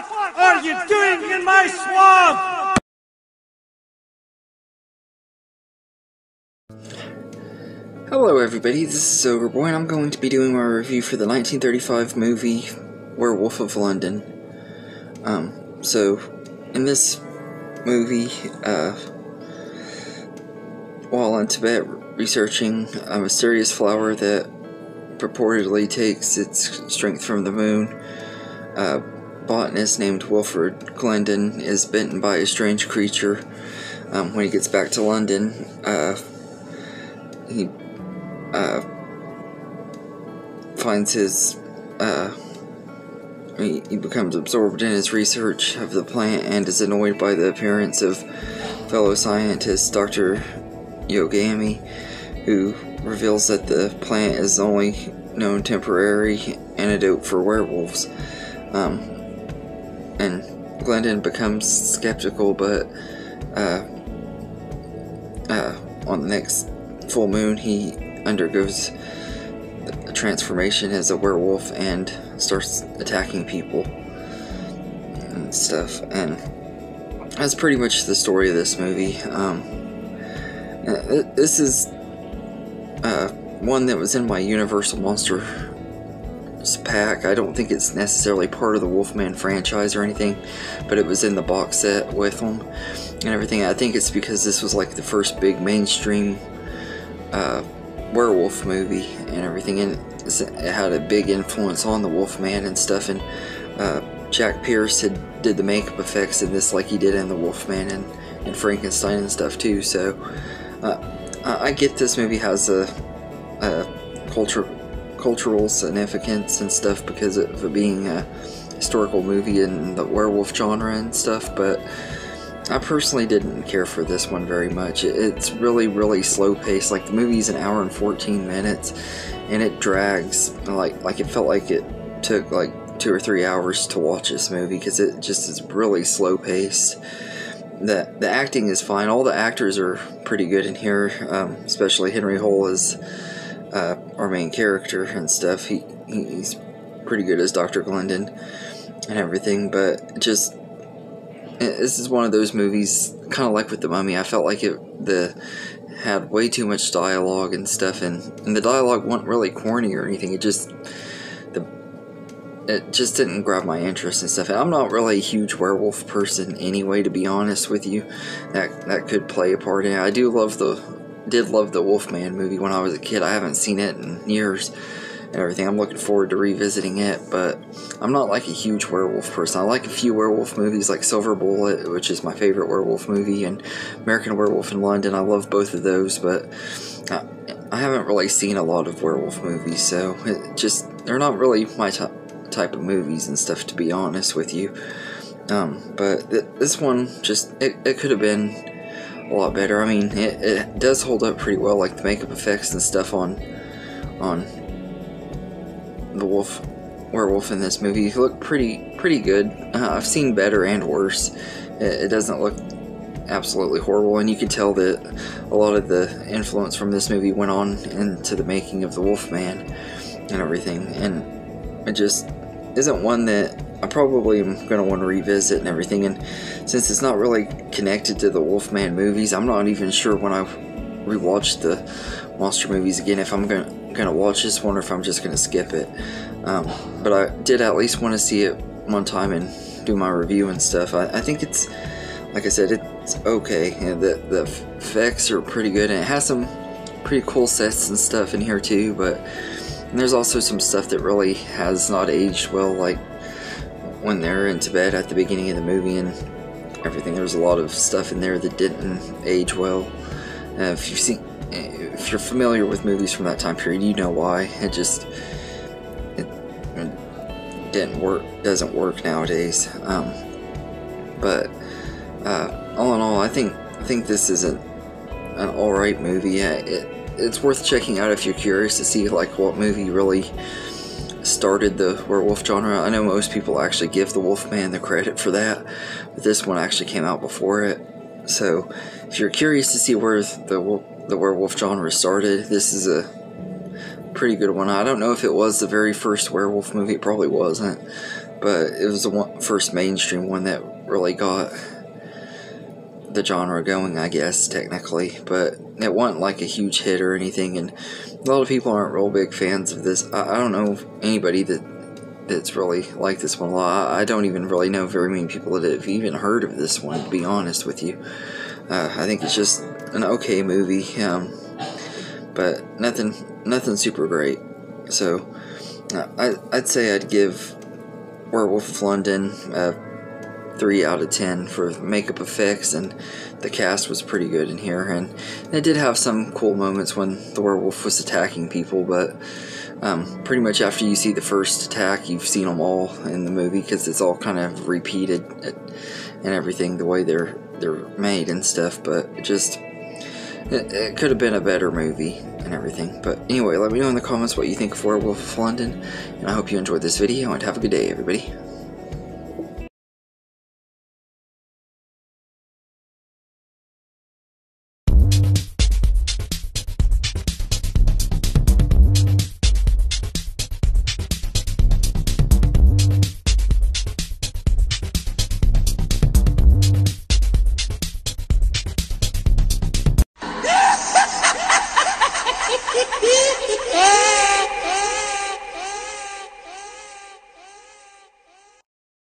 What are you doing in my swamp? Hello everybody, this is Overboy and I'm going to be doing my review for the 1935 movie Werewolf of London. So in this movie, while in Tibet researching a mysterious flower that purportedly takes its strength from the moon, a botanist named Wilfred Glendon is bitten by a strange creature. When he gets back to London, he finds his, he becomes absorbed in his research of the plant and is annoyed by the appearance of fellow scientist Dr. Yogami, who reveals that the plant is the only known temporary antidote for werewolves. And Glendon becomes skeptical, but on the next full moon he undergoes a transformation as a werewolf and starts attacking people and stuff, and that's pretty much the story of this movie. This is one that was in my Universal Monsters pack. I don't think it's necessarily part of the Wolfman franchise or anything, but it was in the box set with them and everything. I think it's because this was like the first big mainstream werewolf movie and everything, and it had a big influence on the Wolfman and stuff, and Jack Pierce did the makeup effects in this like he did in the Wolfman and Frankenstein and stuff too, so I get this movie has a cultural significance and stuff because of it being a historical movie in the werewolf genre and stuff, but I personally didn't care for this one very much. It's really slow paced. Like, the movie's an hour and 14 minutes and it drags. Like it felt like it took like 2 or 3 hours to watch this movie because it just is really slow paced. The acting is fine. All the actors are pretty good in here, especially Henry Hull as our main character and stuff. He's pretty good as Dr. Glendon and everything, but just this is one of those movies, kind of like with The Mummy. I felt like it had way too much dialogue and stuff, and the dialogue wasn't really corny or anything. It just didn't grab my interest and stuff. And I'm not really a huge werewolf person anyway, to be honest with you. That could play a part in it. I did love the Wolfman movie when I was a kid. I haven't seen it in years and everything. I'm looking forward to revisiting it, but I'm not like a huge werewolf person. I like a few werewolf movies like Silver Bullet, which is my favorite werewolf movie, and American Werewolf in London. I love both of those, but I haven't really seen a lot of werewolf movies, so they're not really my type of movies and stuff, to be honest with you. But this one, it could have been a lot better. I mean, it does hold up pretty well, like the makeup effects and stuff on the werewolf in this movie look pretty good. I've seen better and worse. It doesn't look absolutely horrible, and you can tell that a lot of the influence from this movie went on into the making of the Wolfman and everything, and it just isn't one that I probably am going to want to revisit and everything. And since it's not really connected to the Wolfman movies, I'm not even sure when I rewatch the monster movies again if I'm going to watch this one or if I'm just going to skip it. But I did at least want to see it one time and do my review and stuff. I think it's, like I said, it's okay. The effects are pretty good, and it has some pretty cool sets and stuff in here too, but there's also some stuff that really has not aged well, like when they're in Tibet at the beginning of the movie and everything. There's a lot of stuff in there that didn't age well. If you're familiar with movies from that time period, you know why. It doesn't work nowadays. But all in all, I think this is an alright movie. It's worth checking out if you're curious to see like what movie really started the werewolf genre. I know most people actually give the Wolfman the credit for that, but this one actually came out before it. So if you're curious to see where the werewolf genre started, this is a pretty good one. I don't know if it was the very first werewolf movie. It probably wasn't, but it was the first mainstream one that really got the genre going, I guess, technically. But it wasn't like a huge hit or anything, and a lot of people aren't real big fans of this. I don't know anybody that's really liked this one a lot. I don't even really know very many people that have even heard of this one, to be honest with you. I think it's just an okay movie, but nothing super great. So I'd say I'd give Werewolf of London 3 out of 10 for makeup effects, and the cast was pretty good in here, and it did have some cool moments when the werewolf was attacking people, but pretty much after you see the first attack, you've seen them all in the movie, because it's all kind of repeated and everything, the way they're made and stuff. But it could have been a better movie and everything. But anyway, let me know in the comments what you think of Werewolf of London, and I hope you enjoyed this video, and have a good day, everybody.